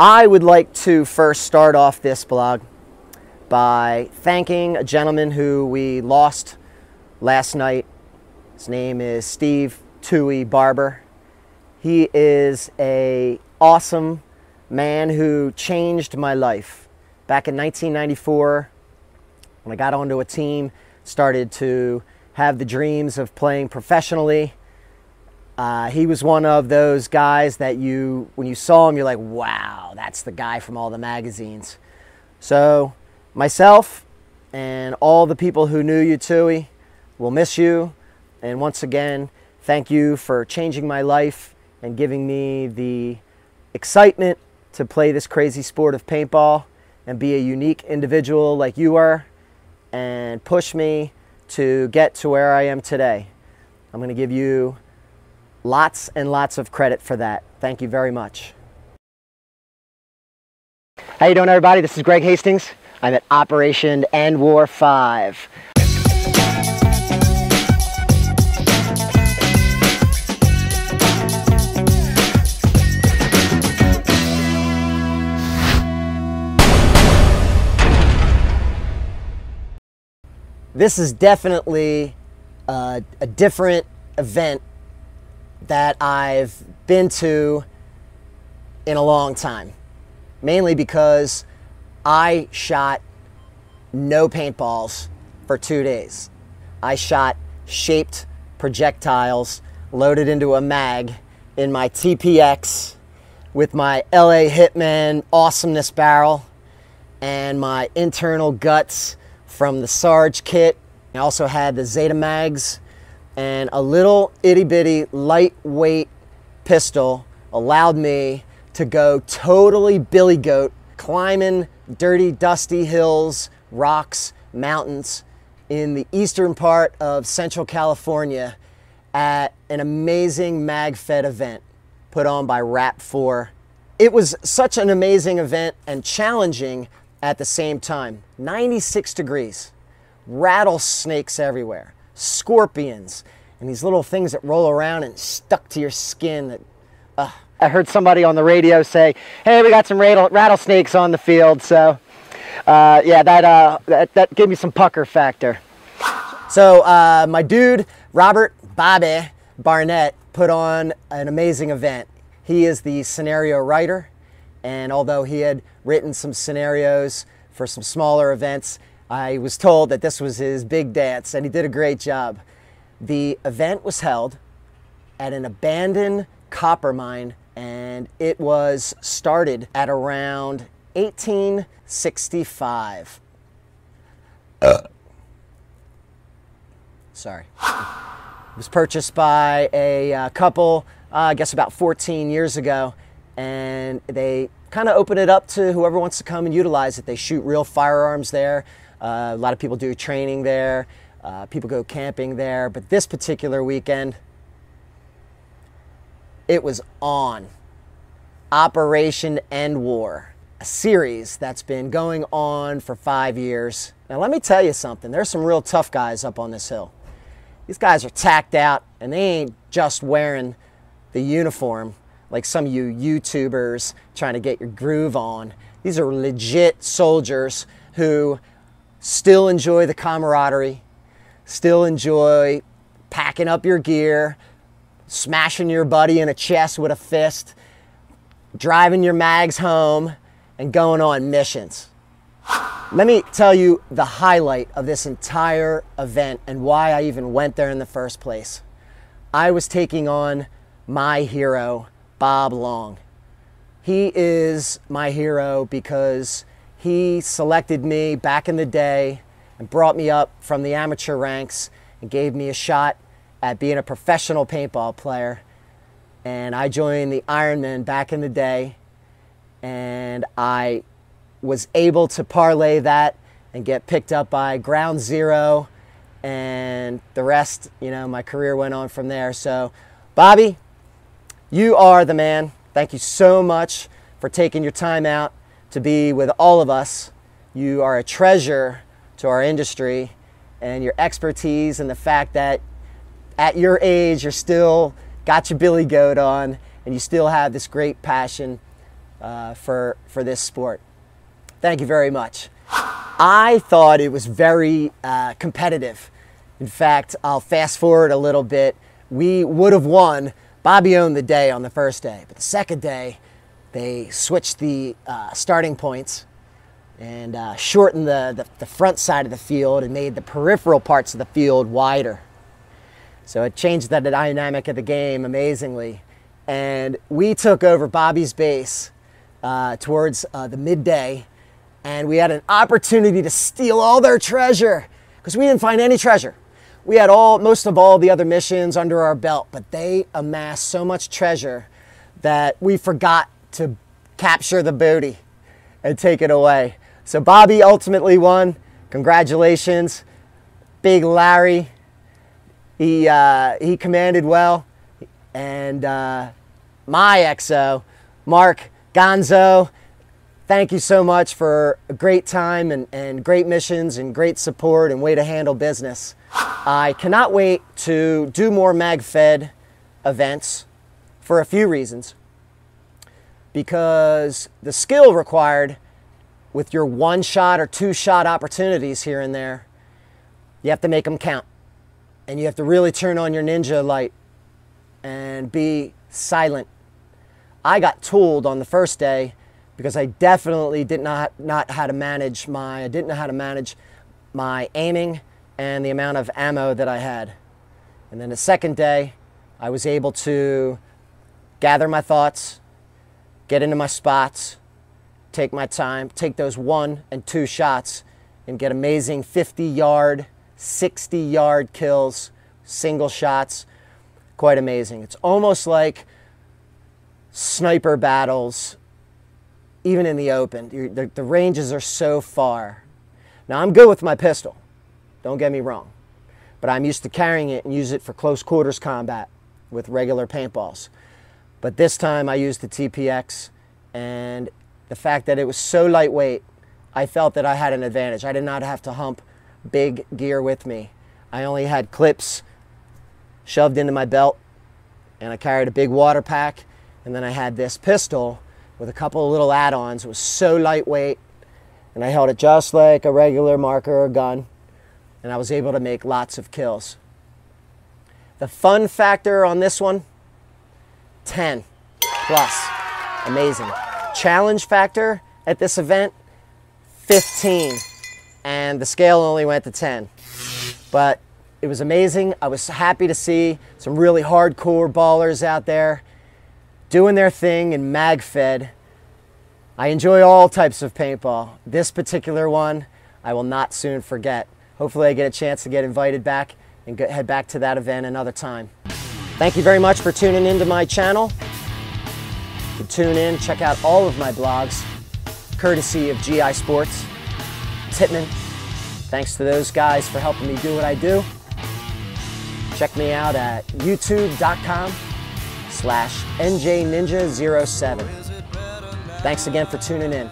I would like to first start off this blog by thanking a gentleman who we lost last night. His name is Steve Toohey Barber. He is an awesome man who changed my life. Back in 1994, when I got onto a team, started to have the dreams of playing professionally, he was one of those guys that when you saw him, you're like, wow, that's the guy from all the magazines. So myself and all the people who knew you, Toohey, will miss you. And once again, thank you for changing my life and giving me the excitement to play this crazy sport of paintball and be a unique individual like you are and push me to get to where I am today. I'm going to give you lots and lots of credit for that. Thank you very much. How you doing, everybody? This is Greg Hastings. I'm at Operation End War 5. This is definitely a different event that I've been to in a long time, mainly because I shot no paintballs for 2 days. I shot shaped projectiles loaded into a mag in my TPX with my LA Hitman awesomeness barrel and my internal guts from the Sarge kit. I also had the Zeta mags, and a little itty bitty lightweight pistol allowed me to go totally billy goat, climbing dirty, dusty hills, rocks, mountains in the eastern part of Central California at an amazing mag-fed event put on by Rap 4. It was such an amazing event and challenging at the same time. 96 degrees, rattlesnakes everywhere, scorpions, and these little things that roll around and stuck to your skin. I heard somebody on the radio say, hey, we got some rattlesnakes on the field. So yeah, that gave me some pucker factor. So my dude, Robert Bobby Barnett, put on an amazing event. He is the scenario writer, and although he had written some scenarios for some smaller events, I was told that this was his big dance, and he did a great job. The event was held at an abandoned copper mine, and it was started at around 1865. Sorry. It was purchased by a couple, I guess about 14 years ago, and they kind of open it up to whoever wants to come and utilize it. They shoot real firearms there. A lot of people do training there. People go camping there. But this particular weekend, it was on. Operation End War, a series that's been going on for 5 years. Now let me tell you something. There's some real tough guys up on this hill. These guys are tacked out, and they ain't just wearing the uniform like some of you YouTubers trying to get your groove on. These are legit soldiers who still enjoy the camaraderie, still enjoy packing up your gear, smashing your buddy in the chest with a fist, driving your mags home, and going on missions. Let me tell you the highlight of this entire event and why I even went there in the first place. I was taking on my hero, Bob Long. He is my hero because he selected me back in the day and brought me up from the amateur ranks and gave me a shot at being a professional paintball player. And I joined the Ironmen back in the day, and I was able to parlay that and get picked up by Ground Zero, and the rest, you know, my career went on from there. So, Bobby, you are the man. Thank you so much for taking your time out to be with all of us. You are a treasure to our industry, and your expertise and the fact that at your age you're still got your billy goat on and you still have this great passion for this sport. Thank you very much. I thought it was very competitive. In fact, I'll fast forward a little bit. We would have won. Bobby owned the day on the first day, but the second day, they switched the starting points and shortened the front side of the field and made the peripheral parts of the field wider. So it changed the dynamic of the game amazingly. And we took over Bobby's base towards the midday, and we had an opportunity to steal all their treasure because we didn't find any treasure. We had most of all the other missions under our belt, but they amassed so much treasure that we forgot to capture the booty and take it away. So Bobby ultimately won. Congratulations. Big Larry, he commanded well. And my XO, Mark Gonzo, thank you so much for a great time and great missions and great support and way to handle business. I cannot wait to do more MagFed events for a few reasons. Because the skill required with your one-shot or two-shot opportunities here and there, you have to make them count. And you have to really turn on your ninja light and be silent. I got tooled on the first day because I definitely did not how to manage I didn't know how to manage my aiming and the amount of ammo that I had. And then the second day, I was able to gather my thoughts, get into my spots, take my time, take those 1 and 2 shots, and get amazing 50-yard, 60-yard kills, single shots. Quite amazing. It's almost like sniper battles, even in the open. The ranges are so far. Now, I'm good with my pistol. Don't get me wrong. But I'm used to carrying it and use it for close quarters combat with regular paintballs. But this time I used the TPX, and the fact that it was so lightweight, I felt that I had an advantage. I did not have to hump big gear with me. I only had clips shoved into my belt, and I carried a big water pack, and then I had this pistol with a couple of little add-ons. It was so lightweight, and I held it just like a regular marker or gun, and I was able to make lots of kills. The fun factor on this one, 10 plus. Amazing. Challenge factor at this event, 15. And the scale only went to 10. But it was amazing. I was happy to see some really hardcore ballers out there doing their thing in MagFed. I enjoy all types of paintball. This particular one, I will not soon forget. Hopefully I get a chance to get invited back and head back to that event another time. Thank you very much for tuning into my channel. You can tune in, check out all of my blogs, courtesy of GI Sports, Titman. Thanks to those guys for helping me do what I do. Check me out at youtube.com/NJNinja07. Thanks again for tuning in.